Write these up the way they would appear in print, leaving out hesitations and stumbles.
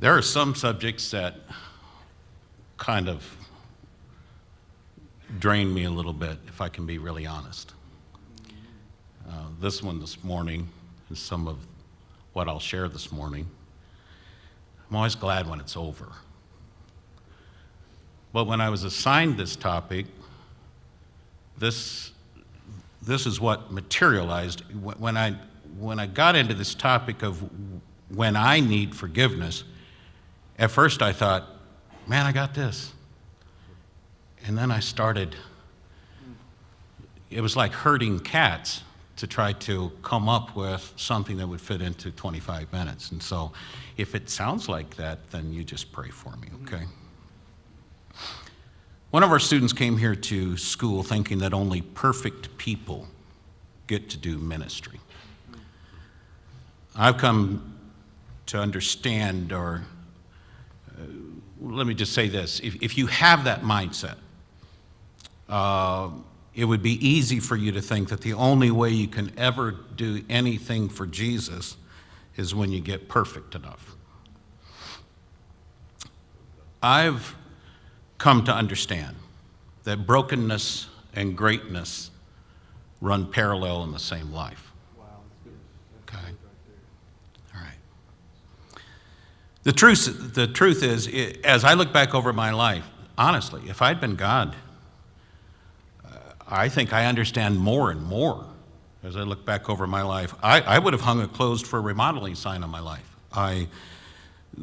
There are some subjects that kind of drain me a little bit, if I can be really honest. This one this morning is some of what I'll share this morning. I'm always glad when it's over. But when I was assigned this topic, this is what materialized. When I got into this topic of when I need forgiveness, at first I thought, man, I got this. And then I started, it was like herding cats to try to come up with something that would fit into 25 minutes. And so if it sounds like that, then you just pray for me, okay? One of our students came here to school thinking that only perfect people get to do ministry. I've come to understand, or let me just say this, if you have that mindset, it would be easy for you to think that the only way you can ever do anything for Jesus is when you get perfect enough. I've come to understand that brokenness and greatness run parallel in the same life. Wow, that's good. That's Okay. good right there. All right. The truth is, as I look back over my life, honestly, if I'd been God, I think I understand more and more as I look back over my life. I would have hung a closed for remodeling sign on my life.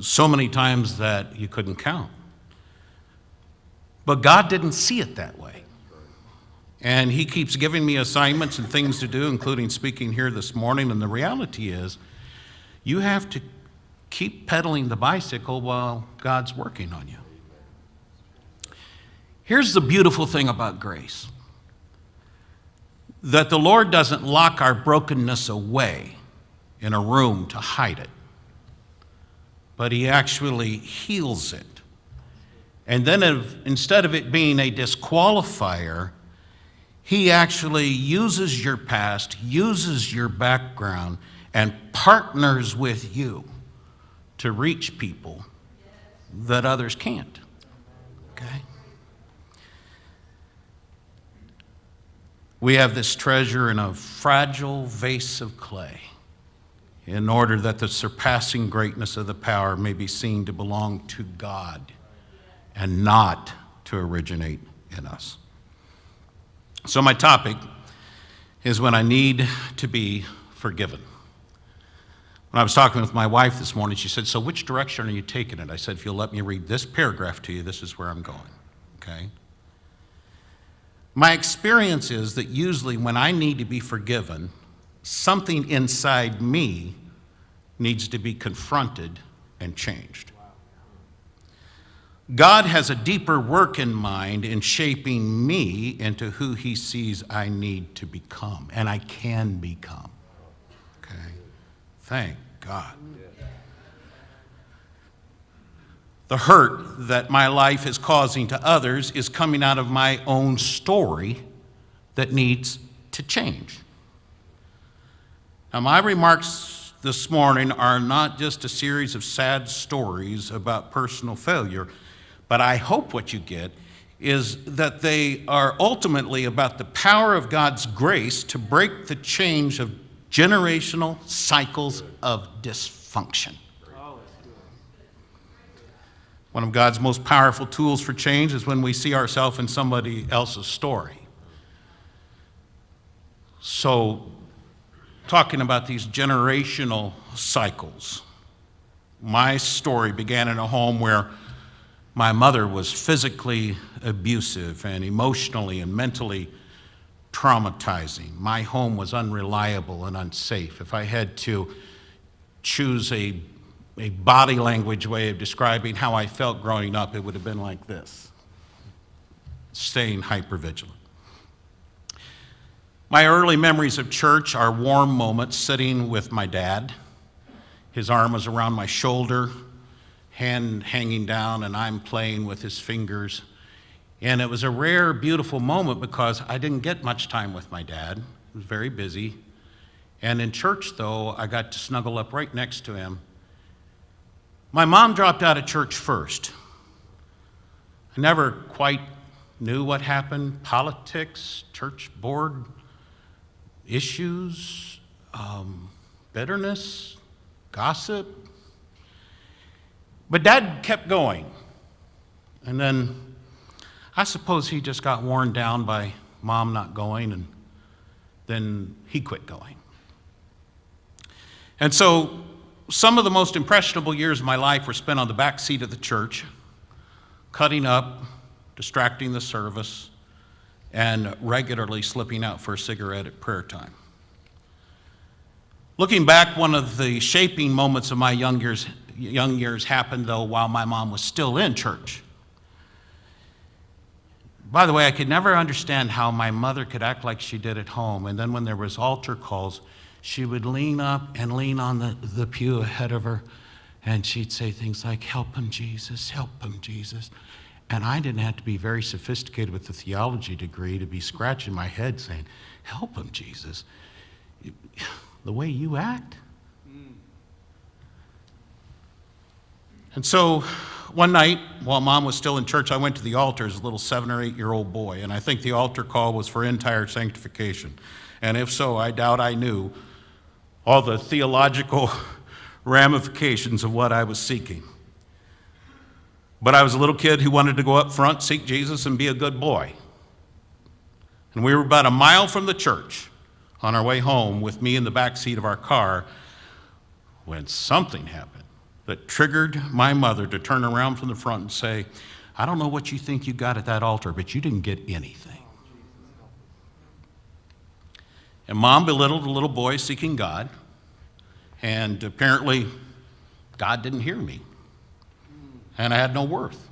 So many times that you couldn't count. But God didn't see it that way. And he keeps giving me assignments and things to do, including speaking here this morning. And the reality is, you have to keep pedaling the bicycle while God's working on you. Here's the beautiful thing about grace. That the Lord doesn't lock our brokenness away in a room to hide it, but he actually heals it. And then instead of it being a disqualifier, he actually uses your past, uses your background, and partners with you to reach people that others can't. Okay? We have this treasure in a fragile vase of clay in order that the surpassing greatness of the power may be seen to belong to God and not to originate in us. So my topic is when I need to be forgiven. When I was talking with my wife this morning, she said, so which direction are you taking it? I said, if you'll let me read this paragraph to you, this is where I'm going, okay? My experience is that usually when I need to be forgiven, something inside me needs to be confronted and changed. God has a deeper work in mind in shaping me into who he sees I need to become, and I can become. Okay? Thank God. The hurt that my life is causing to others is coming out of my own story that needs to change. Now, my remarks this morning are not just a series of sad stories about personal failure, but I hope what you get is that they are ultimately about the power of God's grace to break the change of generational cycles of dysfunction. One of God's most powerful tools for change is when we see ourselves in somebody else's story. So, talking about these generational cycles, my story began in a home where my mother was physically abusive and emotionally and mentally traumatizing. My home was unreliable and unsafe. If I had to choose a body language way of describing how I felt growing up, it would have been like this: staying hypervigilant. My early memories of church are warm moments sitting with my dad. His arm was around my shoulder, hand hanging down, and I'm playing with his fingers. And it was a rare, beautiful moment because I didn't get much time with my dad. He was very busy. And in church, though, I got to snuggle up right next to him. My mom dropped out of church first. I never quite knew what happened. Politics, church board issues, bitterness, gossip. But Dad kept going. And then I suppose he just got worn down by Mom not going, and then he quit going. And so some of the most impressionable years of my life were spent on the back seat of the church, cutting up, distracting the service, and regularly slipping out for a cigarette at prayer time. Looking back, one of the shaping moments of my young years happened, though, while my mom was still in church. By the way, I could never understand how my mother could act like she did at home, and then when there was altar calls, she would lean up and lean on the pew ahead of her, and she'd say things like, "Help him, Jesus, help him, Jesus." And I didn't have to be very sophisticated with a theology degree to be scratching my head saying, "Help him, Jesus." The way you act? And so one night, while Mom was still in church, I went to the altar as a little 7 or 8-year-old boy, and I think the altar call was for entire sanctification. And if so, I doubt I knew all the theological ramifications of what I was seeking. But I was a little kid who wanted to go up front, seek Jesus, and be a good boy. And we were about a mile from the church on our way home with me in the back seat of our car when something happened that triggered my mother to turn around from the front and say, "I don't know what you think you got at that altar, but you didn't get anything." And Mom belittled a little boy seeking God, and apparently God didn't hear me. And I had no worth,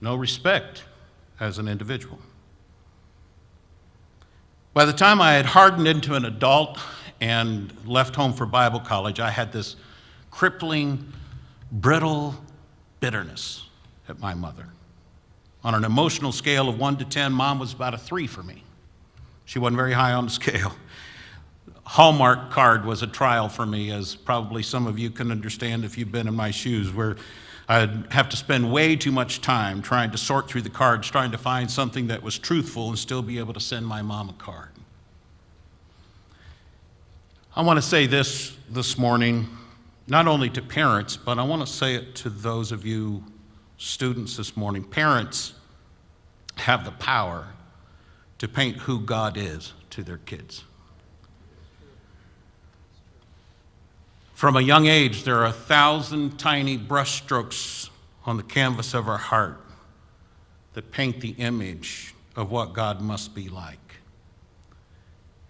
no respect as an individual. By the time I had hardened into an adult and left home for Bible college, I had this crippling, brittle bitterness at my mother. On an emotional scale of 1 to 10, Mom was about a 3 for me. She wasn't very high on the scale. Hallmark card was a trial for me, as probably some of you can understand if you've been in my shoes, where I'd have to spend way too much time trying to sort through the cards, trying to find something that was truthful and still be able to send my mom a card. I want to say this morning, not only to parents, but I want to say it to those of you students this morning. Parents have the power to paint who God is to their kids. From a young age, there are 1,000 tiny brushstrokes on the canvas of our heart that paint the image of what God must be like.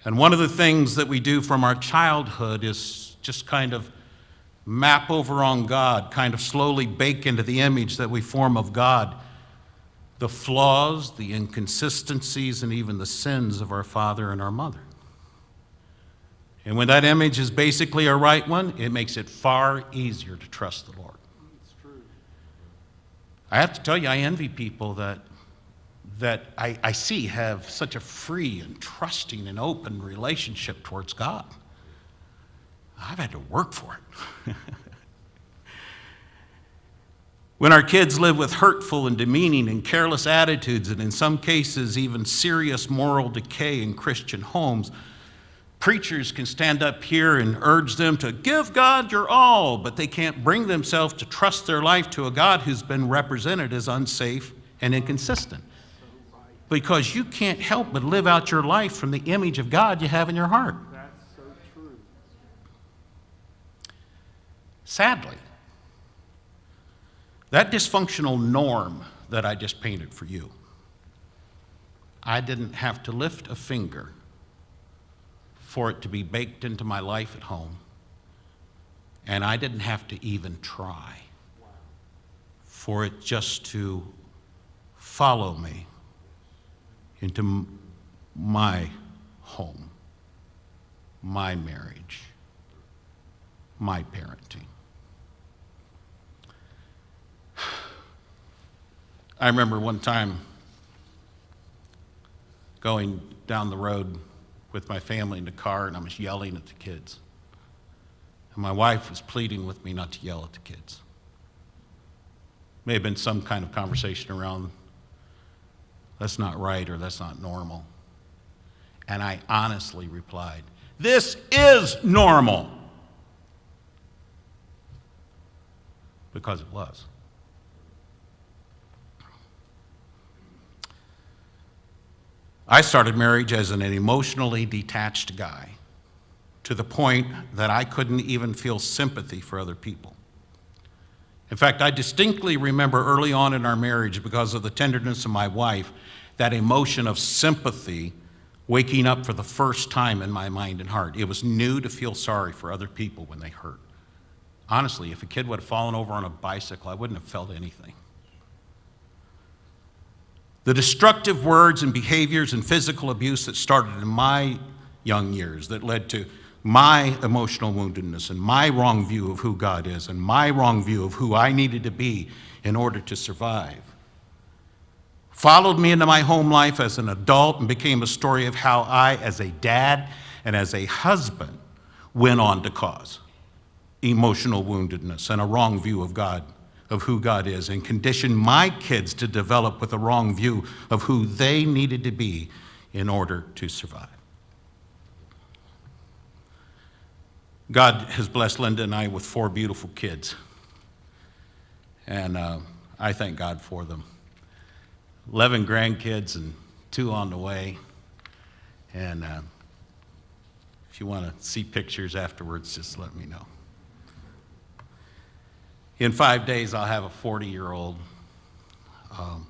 And one of the things that we do from our childhood is just kind of map over on God, kind of slowly bake into the image that we form of God the flaws, the inconsistencies, and even the sins of our father and our mother. And when that image is basically a right one, it makes it far easier to trust the Lord. It's true. I have to tell you, I envy people that I see have such a free and trusting and open relationship towards God. I've had to work for it. When our kids live with hurtful and demeaning and careless attitudes, and in some cases even serious moral decay in Christian homes, preachers can stand up here and urge them to give God your all, but they can't bring themselves to trust their life to a God who's been represented as unsafe and inconsistent. Because you can't help but live out your life from the image of God you have in your heart. That's so true. Sadly, that dysfunctional norm that I just painted for you, I didn't have to lift a finger for it to be baked into my life at home, and I didn't have to even try for it just to follow me into my home, my marriage, my parenting. I remember one time going down the road with my family in the car, and I was yelling at the kids. And my wife was pleading with me not to yell at the kids. May have been some kind of conversation around, that's not right or that's not normal. And I honestly replied, this is normal. Because it was. I started marriage as an emotionally detached guy, to the point that I couldn't even feel sympathy for other people. In fact, I distinctly remember early on in our marriage, because of the tenderness of my wife, that emotion of sympathy waking up for the first time in my mind and heart. It was new to feel sorry for other people when they hurt. Honestly, if a kid would have fallen over on a bicycle, I wouldn't have felt anything. The destructive words and behaviors and physical abuse that started in my young years, that led to my emotional woundedness and my wrong view of who God is and my wrong view of who I needed to be in order to survive, followed me into my home life as an adult and became a story of how I, as a dad and as a husband, went on to cause emotional woundedness and a wrong view of God, of who God is, and conditioned my kids to develop with a wrong view of who they needed to be in order to survive. God has blessed Linda and I with 4 beautiful kids, and I thank God for them. 11 grandkids and 2 on the way, and if you want to see pictures afterwards, just let me know. In 5 days, I'll have a 40-year-old. The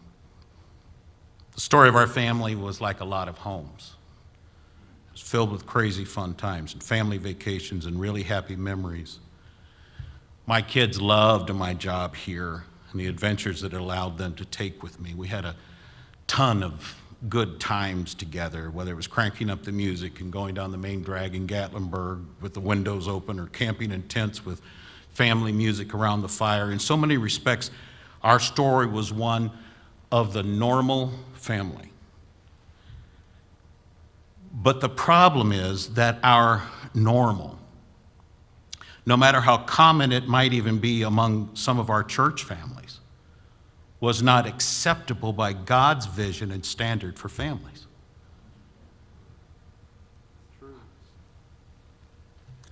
story of our family was like a lot of homes. It was filled with crazy fun times and family vacations and really happy memories. My kids loved my job here and the adventures that it allowed them to take with me. We had a ton of good times together, whether it was cranking up the music and going down the main drag in Gatlinburg with the windows open, or camping in tents with family music around the fire. In so many respects, our story was one of the normal family. But the problem is that our normal, no matter how common it might even be among some of our church families, was not acceptable by God's vision and standard for families.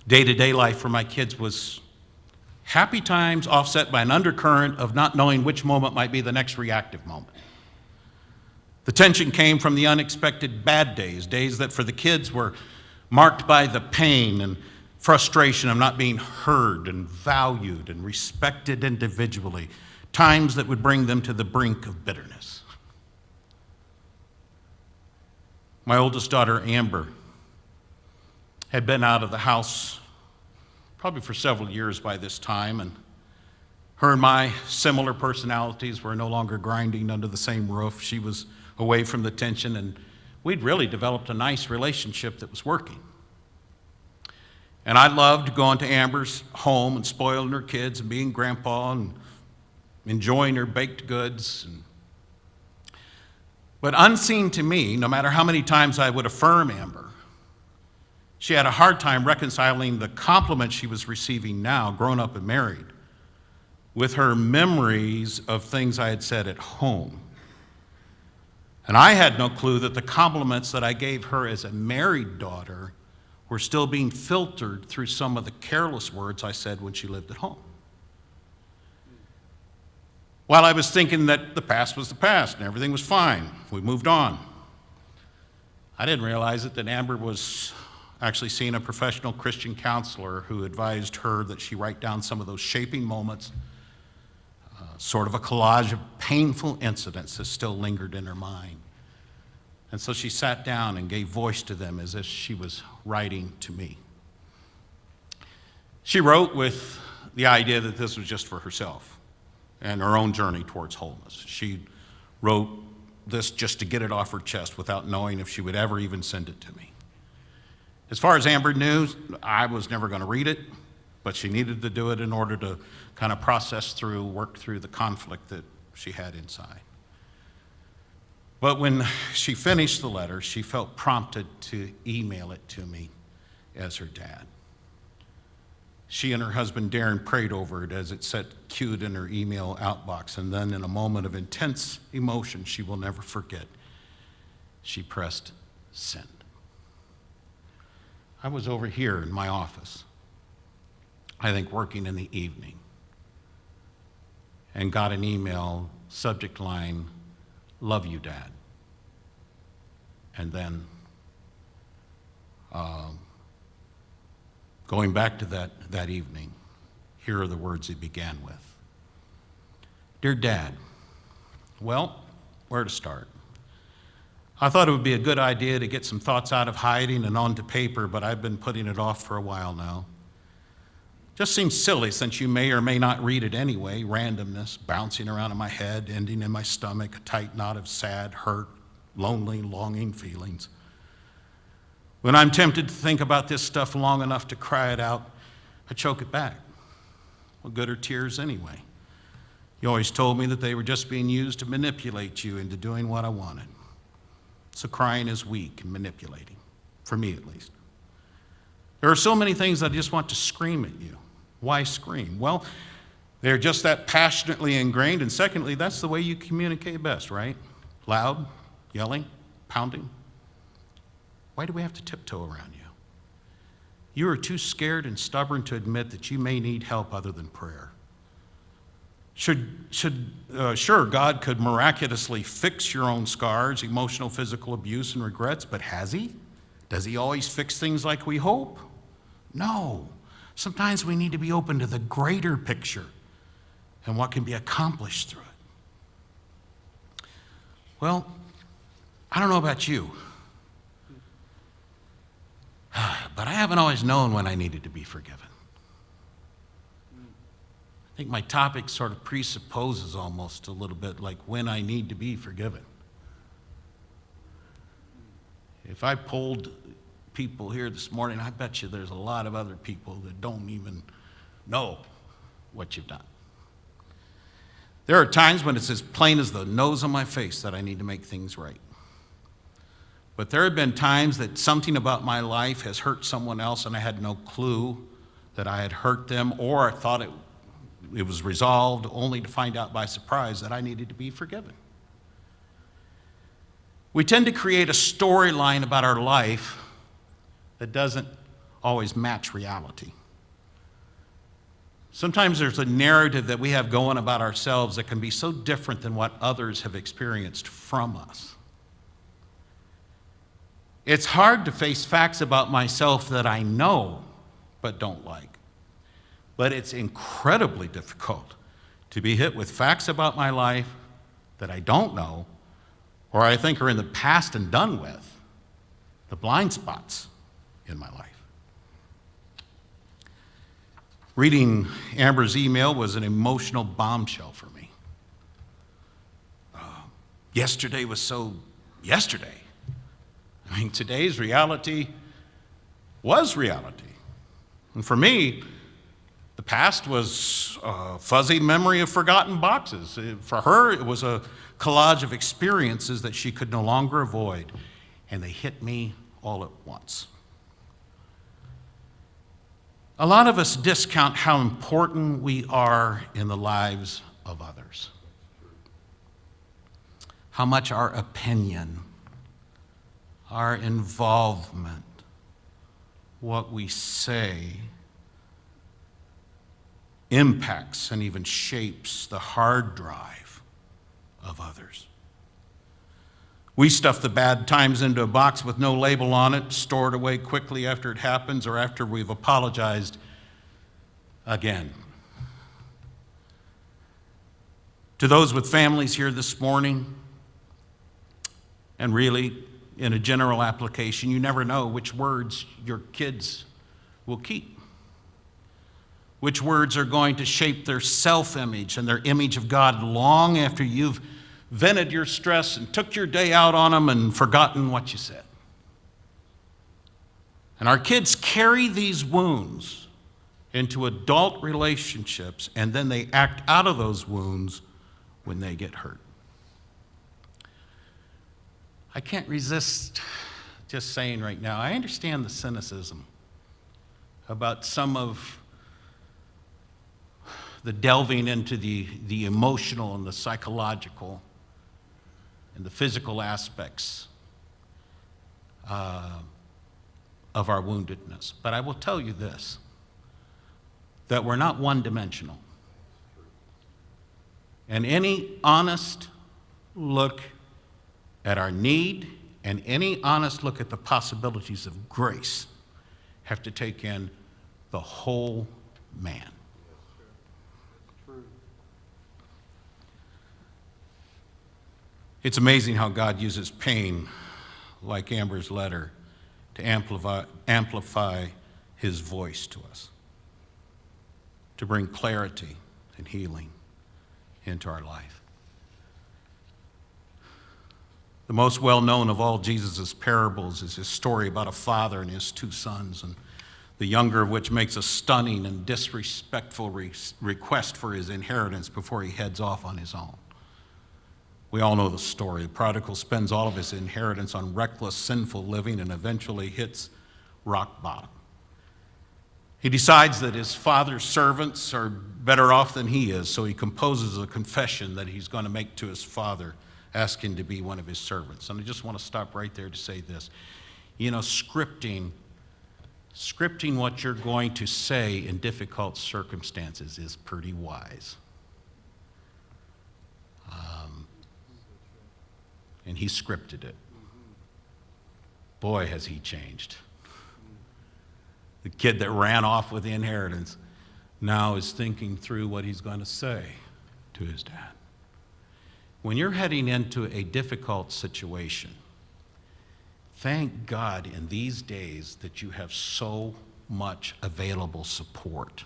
Day-to-day life for my kids was happy times offset by an undercurrent of not knowing which moment might be the next reactive moment. The tension came from the unexpected bad days, days that for the kids were marked by the pain and frustration of not being heard and valued and respected individually, times that would bring them to the brink of bitterness. My oldest daughter, Amber, had been out of the house probably for several years by this time, and her and my similar personalities were no longer grinding under the same roof. She was away from the tension, and we'd really developed a nice relationship that was working. And I loved going to Amber's home and spoiling her kids and being grandpa and enjoying her baked goods. But unseen to me, no matter how many times I would affirm Amber, she had a hard time reconciling the compliments she was receiving now, grown up and married, with her memories of things I had said at home. And I had no clue that the compliments that I gave her as a married daughter were still being filtered through some of the careless words I said when she lived at home. While I was thinking that the past was the past and everything was fine, we moved on, I didn't realize that Amber was actually seeing a professional Christian counselor who advised her that she write down some of those shaping moments, sort of a collage of painful incidents that still lingered in her mind. And so she sat down and gave voice to them as if she was writing to me. She wrote with the idea that this was just for herself and her own journey towards wholeness. She wrote this just to get it off her chest without knowing if she would ever even send it to me. As far as Amber knew, I was never going to read it, but she needed to do it in order to kind of work through the conflict that she had inside. But when she finished the letter, she felt prompted to email it to me as her dad. She and her husband Darren prayed over it as it sat queued in her email outbox, and then in a moment of intense emotion she will never forget, she pressed send. I was over here in my office, I think working in the evening, and got an email, subject line, "Love you, Dad." And then going back to that evening, here are the words he began with. "Dear Dad, well, where to start? I thought it would be a good idea to get some thoughts out of hiding and onto paper, but I've been putting it off for a while now. Just seems silly since you may or may not read it anyway, randomness, bouncing around in my head, ending in my stomach, a tight knot of sad, hurt, lonely, longing feelings. When I'm tempted to think about this stuff long enough to cry it out, I choke it back. What good are tears anyway? You always told me that they were just being used to manipulate you into doing what I wanted. So crying is weak and manipulating, for me at least. There are so many things I just want to scream at you. Why scream? Well, they're just that passionately ingrained, and secondly, that's the way you communicate best, right? Loud, yelling, pounding. Why do we have to tiptoe around you? You are too scared and stubborn to admit that you may need help other than prayer. Sure, God could miraculously fix your own scars, emotional, physical abuse, and regrets, but has he? Does he always fix things like we hope? No. Sometimes we need to be open to the greater picture and what can be accomplished through it. Well, I don't know about you, but I haven't always known when I needed to be forgiven. I think my topic sort of presupposes almost a little bit like when I need to be forgiven. If I polled people here this morning, I bet you there's a lot of other people that don't even know what you've done. There are times when it's as plain as the nose on my face that I need to make things right. But there have been times that something about my life has hurt someone else and I had no clue that I had hurt them, or I thought it was resolved, only to find out by surprise that I needed to be forgiven. We tend to create a storyline about our life that doesn't always match reality. Sometimes there's a narrative that we have going about ourselves that can be so different than what others have experienced from us. It's hard to face facts about myself that I know but don't like. But it's incredibly difficult to be hit with facts about my life that I don't know or I think are in the past and done with, the blind spots in my life. Reading Amber's email was an emotional bombshell for me. Yesterday was so yesterday. I mean, today's reality was reality. And for me, the past was a fuzzy memory of forgotten boxes. For her, it was a collage of experiences that she could no longer avoid, and they hit me all at once. A lot of us discount how important we are in the lives of others. How much our opinion, our involvement, what we say, impacts and even shapes the hard drive of others. We stuff the bad times into a box with no label on it, store it away quickly after it happens or after we've apologized again. To those with families here this morning, and really in a general application, you never know which words your kids will keep. Which words are going to shape their self-image and their image of God long after you've vented your stress and took your day out on them and forgotten what you said. And our kids carry these wounds into adult relationships, and then they act out of those wounds when they get hurt. I can't resist just saying right now, I understand the cynicism about some of the delving into the emotional and the psychological and the physical aspects of our woundedness. But I will tell you this, that we're not one-dimensional. And any honest look at our need and any honest look at the possibilities of grace have to take in the whole man. True. It's amazing how God uses pain, like Amber's letter, to amplify his voice to us, to bring clarity and healing into our life. The most well-known of all Jesus' parables is his story about a father and his two sons, and the younger of which makes a stunning and disrespectful request for his inheritance before he heads off on his own. We all know the story. The prodigal spends all of his inheritance on reckless, sinful living and eventually hits rock bottom. He decides that his father's servants are better off than he is, so he composes a confession that he's going to make to his father, asking to be one of his servants. And I just want to stop right there to say this. You know, scripting what you're going to say in difficult circumstances is pretty wise. And he scripted it. Boy, has he changed. The kid that ran off with the inheritance now is thinking through what he's going to say to his dad. When you're heading into a difficult situation, thank God in these days that you have so much available support.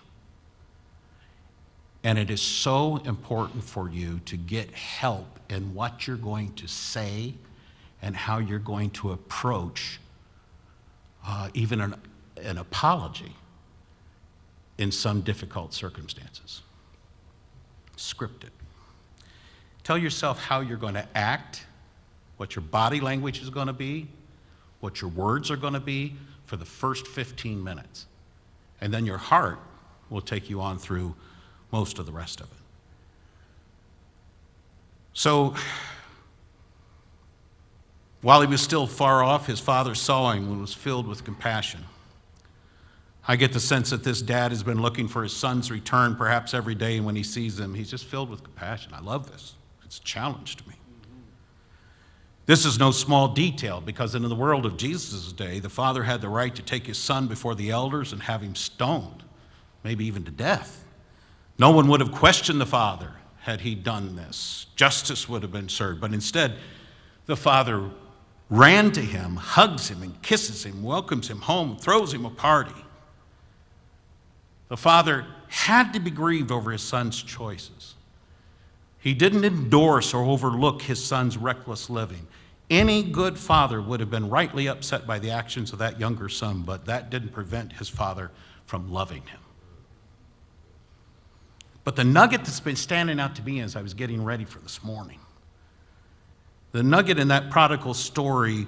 And it is so important for you to get help in what you're going to say and how you're going to approach even an apology in some difficult circumstances. Script it. Tell yourself how you're going to act, what your body language is going to be, what your words are going to be for the first 15 minutes. And then your heart will take you on through most of the rest of it. So, while he was still far off, his father saw him and was filled with compassion. I get the sense that this dad has been looking for his son's return perhaps every day, and when he sees him, he's just filled with compassion. I love this. It's a challenge to me. This is no small detail, because in the world of Jesus' day, the father had the right to take his son before the elders and have him stoned, maybe even to death. No one would have questioned the father had he done this. Justice would have been served. But instead, the father ran to him, hugs him, and kisses him, welcomes him home, throws him a party. The father had to be grieved over his son's choices. He didn't endorse or overlook his son's reckless living. Any good father would have been rightly upset by the actions of that younger son, but that didn't prevent his father from loving him. But the nugget that's been standing out to me as I was getting ready for this morning, the nugget in that prodigal story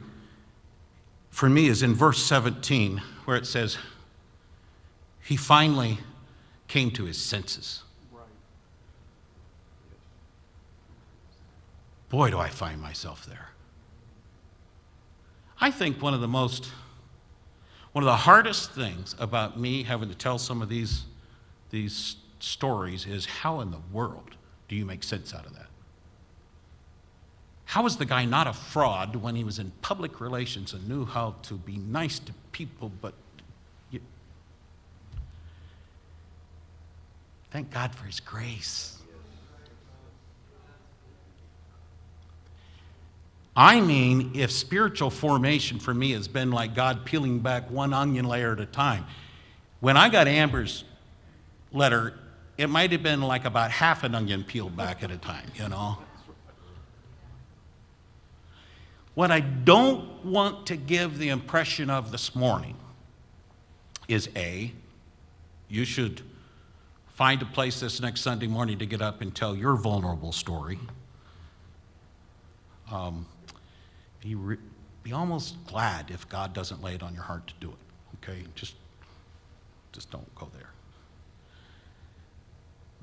for me is in verse 17, where it says, he finally came to his senses. Right. Boy, do I find myself there. I think one of the hardest things about me having to tell some of these stories is, how in the world do you make sense out of that? How is the guy not a fraud when he was in public relations and knew how to be nice to people, but thank God for his grace. I mean, if spiritual formation for me has been like God peeling back one onion layer at a time, when I got Amber's letter, it might have been like about half an onion peeled back at a time, you know? What I don't want to give the impression of this morning is you should find a place this next Sunday morning to get up and tell your vulnerable story. Be almost glad if God doesn't lay it on your heart to do it, okay? Just don't go there.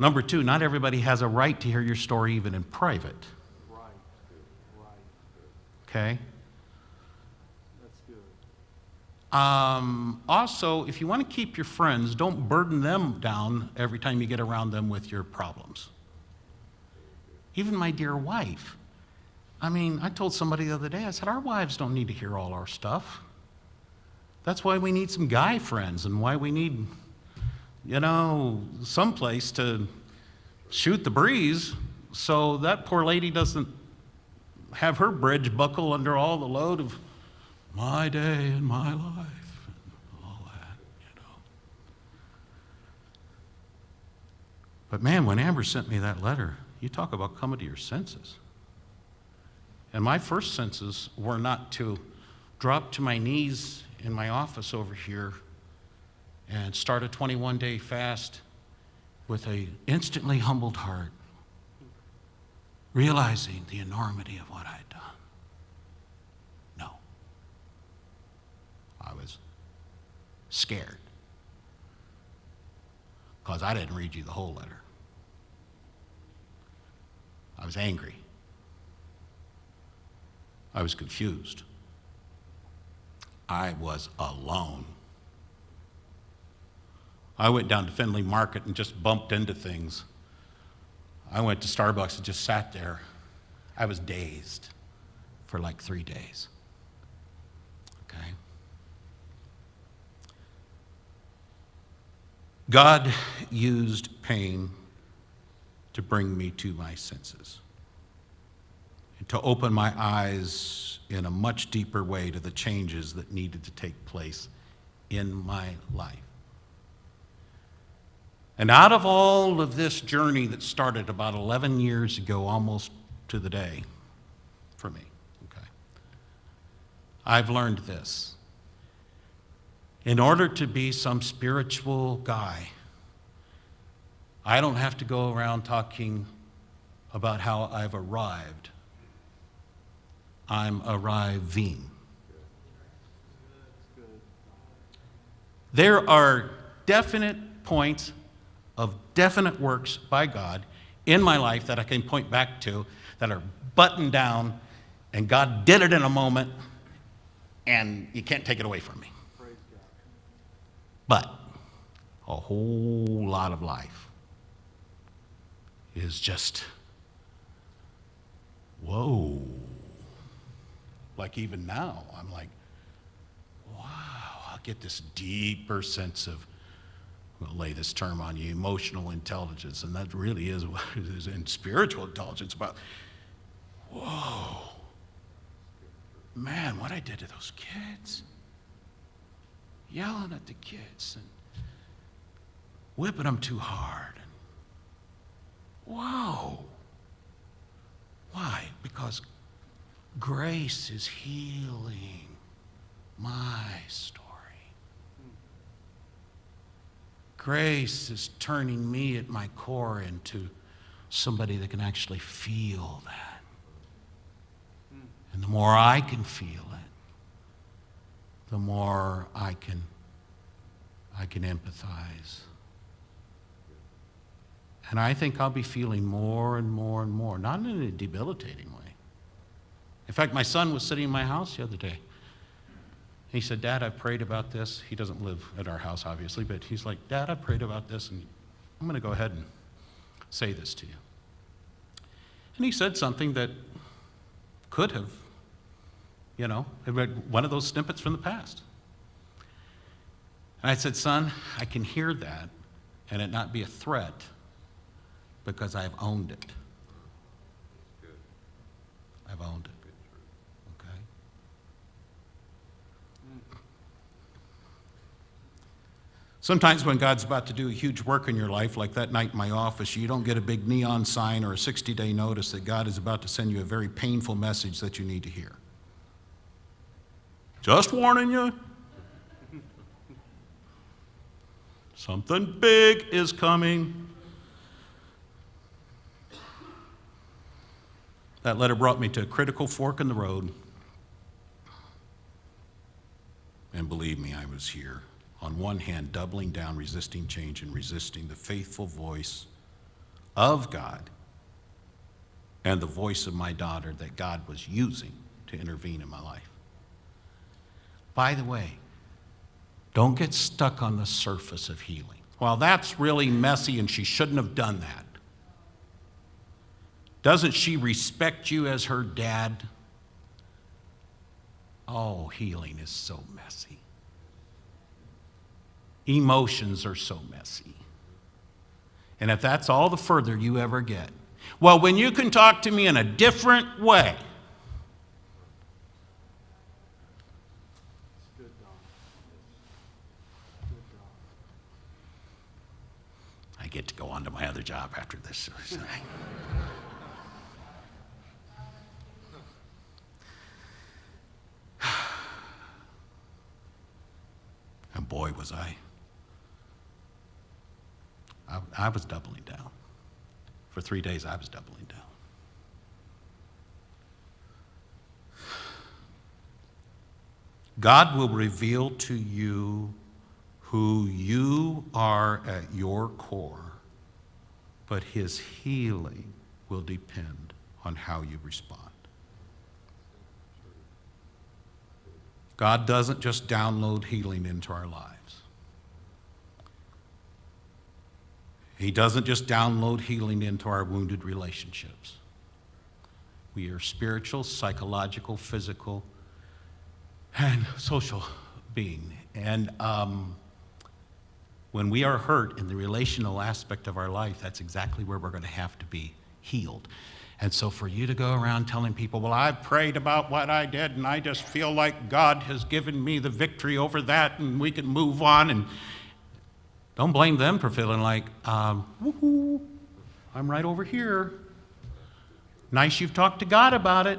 Number two, not everybody has a right to hear your story even in private. Right. Right. Okay? That's good. Also, if you want to keep your friends, don't burden them down every time you get around them with your problems. Even my dear wife. I mean, I told somebody the other day, I said, our wives don't need to hear all our stuff. That's why we need some guy friends and why we need, someplace to shoot the breeze so that poor lady doesn't have her bridge buckle under all the load of my day and my life and all that. But man, when Amber sent me that letter, you talk about coming to your senses. And my first senses were not to drop to my knees in my office over here and start a 21-day fast with a instantly humbled heart, realizing the enormity of what I'd done. No. I was scared because I didn't read you the whole letter. I was angry. I was confused. I was alone. I went down to Findlay Market and just bumped into things. I went to Starbucks and just sat there. I was dazed for like 3 days. Okay? God used pain to bring me to my senses, and to open my eyes in a much deeper way to the changes that needed to take place in my life. And out of all of this journey that started about 11 years ago, almost to the day, for me, okay, I've learned this. In order to be some spiritual guy, I don't have to go around talking about how I've arrived. I'm arriving. There are definite points of definite works by God in my life that I can point back to that are buttoned down, and God did it in a moment, and you can't take it away from me. Praise God. But a whole lot of life is just, whoa. Like even now, I'm like, wow, I get this deeper sense of, we'll lay this term on you, emotional intelligence, and that really is what it is in spiritual intelligence about, whoa, man, what I did to those kids. Yelling at the kids and whipping them too hard. Whoa. Why? Because grace is healing my story. Grace is turning me at my core into somebody that can actually feel that. And the more I can feel it, the more I can empathize. And I think I'll be feeling more and more and more, not in a debilitating way. In fact, my son was sitting in my house the other day. He said, Dad, I prayed about this. He doesn't live at our house, obviously, but he's like, Dad, I prayed about this, and I'm going to go ahead and say this to you. And he said something that could have, one of those snippets from the past. And I said, son, I can hear that and it not be a threat because I've owned it. I've owned it. Okay? Sometimes when God's about to do a huge work in your life, like that night in my office, you don't get a big neon sign or a 60-day notice that God is about to send you a very painful message that you need to hear. Just warning you. Something big is coming. That letter brought me to a critical fork in the road. And believe me, I was here. On one hand, doubling down, resisting change, and resisting the faithful voice of God and the voice of my daughter that God was using to intervene in my life. By the way, don't get stuck on the surface of healing. Well, that's really messy and she shouldn't have done that. Doesn't she respect you as her dad? Oh, healing is so messy. Emotions are so messy. And if that's all the further you ever get, well, when you can talk to me in a different way, It's good, Don. Yes. Good, Don. I get to go on to my other job after this. And boy, was I was doubling down. For 3 days, I was doubling down. God will reveal to you who you are at your core, but his healing will depend on how you respond. God doesn't just download healing into our lives. He doesn't just download healing into our wounded relationships. We are spiritual, psychological, physical, and social being. And when we are hurt in the relational aspect of our life, that's exactly where we're going to have to be healed. And so for you to go around telling people, well, I've prayed about what I did, and I just feel like God has given me the victory over that, and we can move on, and don't blame them for feeling like, woohoo, I'm right over here. Nice you've talked to God about it.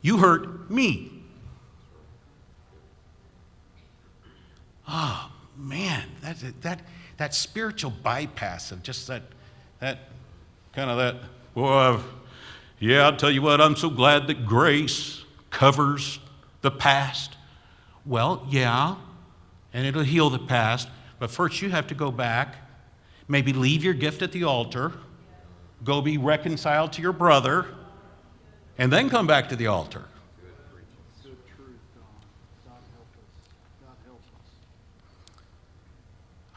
You hurt me. Oh, man, that spiritual bypass of just that kind of that, well, yeah, I'll tell you what, I'm so glad that grace covers the past. Well, yeah, and it'll heal the past, but first you have to go back, maybe leave your gift at the altar, go be reconciled to your brother, and then come back to the altar. Good truth, Don. God help us. God help us.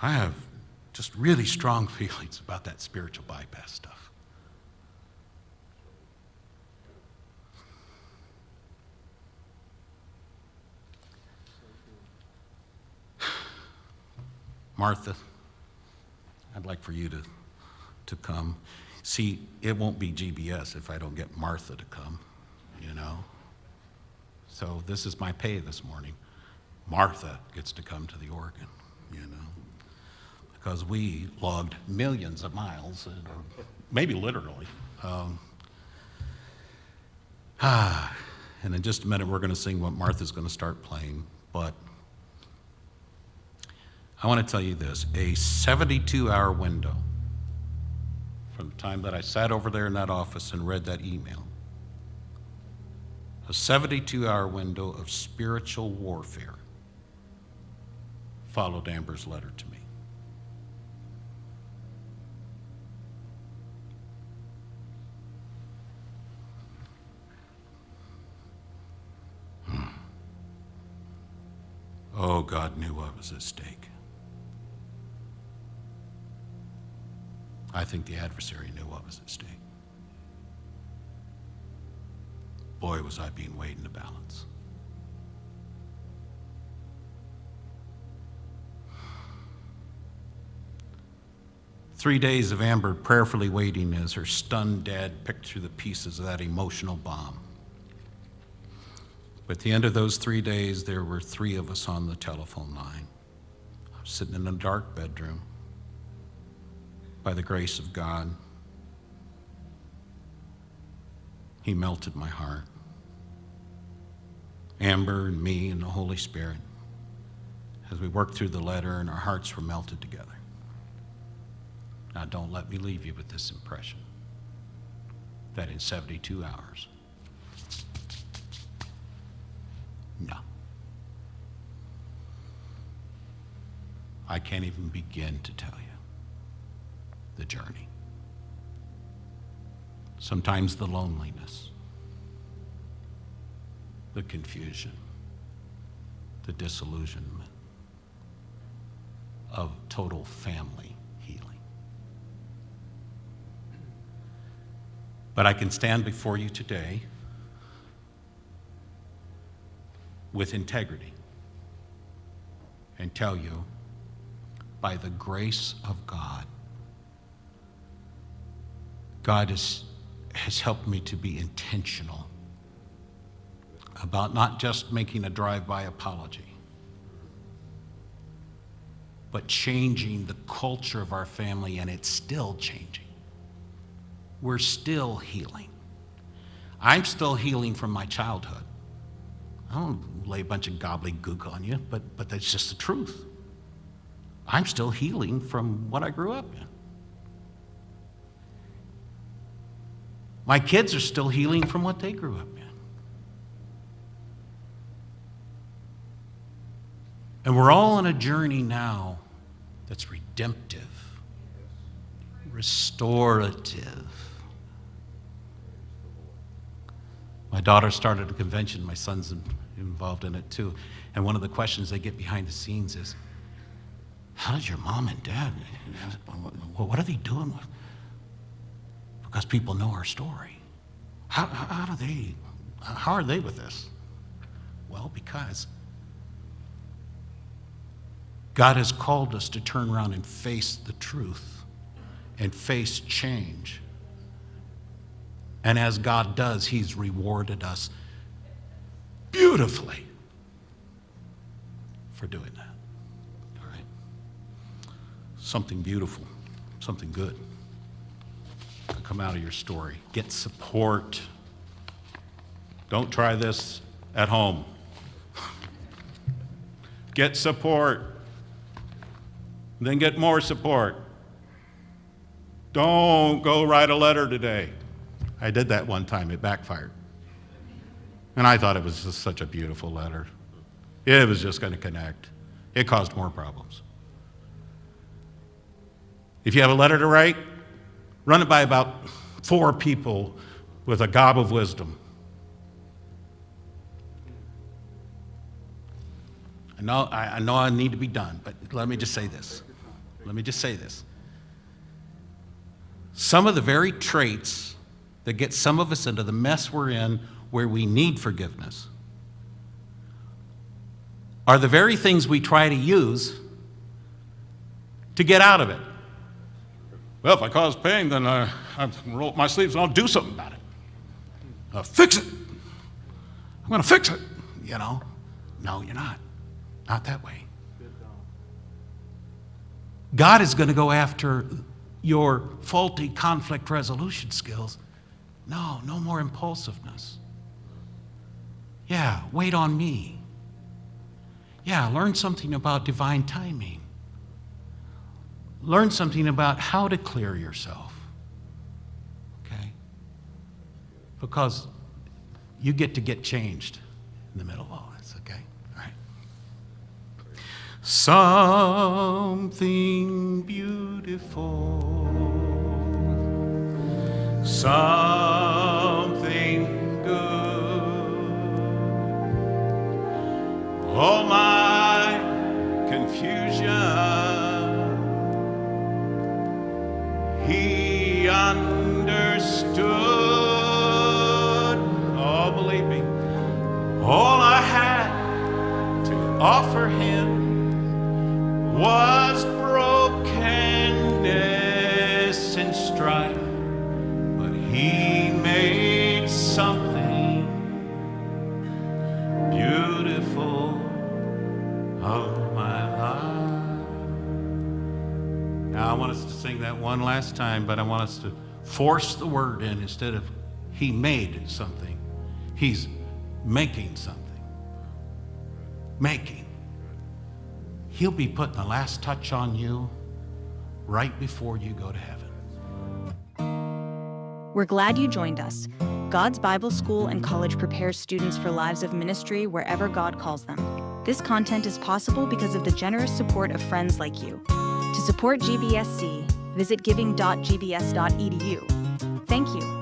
I have just really strong feelings about that spiritual bypass stuff. Martha, I'd like for you to come. See, it won't be GBS if I don't get Martha to come, you know. So this is my pay this morning. Martha gets to come to the organ, you know, because we logged millions of miles, maybe literally. And in just a minute, we're going to sing what Martha's going to start playing, but I want to tell you this, a 72-hour window from the time that I sat over there in that office and read that email, a 72-hour window of spiritual warfare followed Amber's letter to me. Oh, God knew what was at stake. I think the adversary knew what was at stake. Boy, was I being weighed in the balance. Three days of Amber prayerfully waiting as her stunned dad picked through the pieces of that emotional bomb. But at the end of those 3 days, there were 3 of us on the telephone line. I was sitting in a dark bedroom. By the grace of God, he melted my heart. Amber and me and the Holy Spirit, as we worked through the letter and our hearts were melted together. Now don't let me leave you with this impression that in 72 hours, no. I can't even begin to tell you the journey. Sometimes the loneliness, the confusion, the disillusionment of total family healing. But I can stand before you today with integrity and tell you, by the grace of God, God has helped me to be intentional about not just making a drive-by apology, but changing the culture of our family, and it's still changing. We're still healing. I'm still healing from my childhood. I don't lay a bunch of gobbledygook on you, but that's just the truth. I'm still healing from what I grew up in. My kids are still healing from what they grew up in. And we're all on a journey now that's redemptive, restorative. My daughter started a convention. My son's involved in it too. And one of the questions they get behind the scenes is, how did your mom and dad, what are they doing? Because people know our story. How are they with this? Well, because God has called us to turn around and face the truth and face change. And as God does, He's rewarded us beautifully for doing that. All right? Something beautiful, something good to come out of your story. Get support. Don't try this at home. Get support. Then get more support. Don't go write a letter today. I did that one time. It backfired. And I thought it was just such a beautiful letter. It was just going to connect. It caused more problems. If you have a letter to write, run it by about 4 people with a gob of wisdom. I know I need to be done, but let me just say this. Some of the very traits that get some of us into the mess we're in, where we need forgiveness, are the very things we try to use to get out of it. Well, if I cause pain, then I roll up my sleeves and I'll do something about it. I'll fix it. I'm going to fix it, you know. No, you're not. Not that way. God is going to go after your faulty conflict resolution skills. No more impulsiveness. Yeah, wait on me. Yeah, learn something about divine timing. Learn something about how to clear yourself. Okay? Because you get to get changed in the middle of all this, okay? All right. Something beautiful. Something good. All my confusion, He understood. Oh, believe me, all I had to offer Him was brokenness and strife. He made something beautiful of my life. Now, I want us to sing that one last time, but I want us to force the word in instead of He made something. He's making something. Making. He'll be putting the last touch on you right before you go to heaven. We're glad you joined us. God's Bible School and College prepares students for lives of ministry wherever God calls them. This content is possible because of the generous support of friends like you. To support GBSC, visit giving.gbs.edu. Thank you.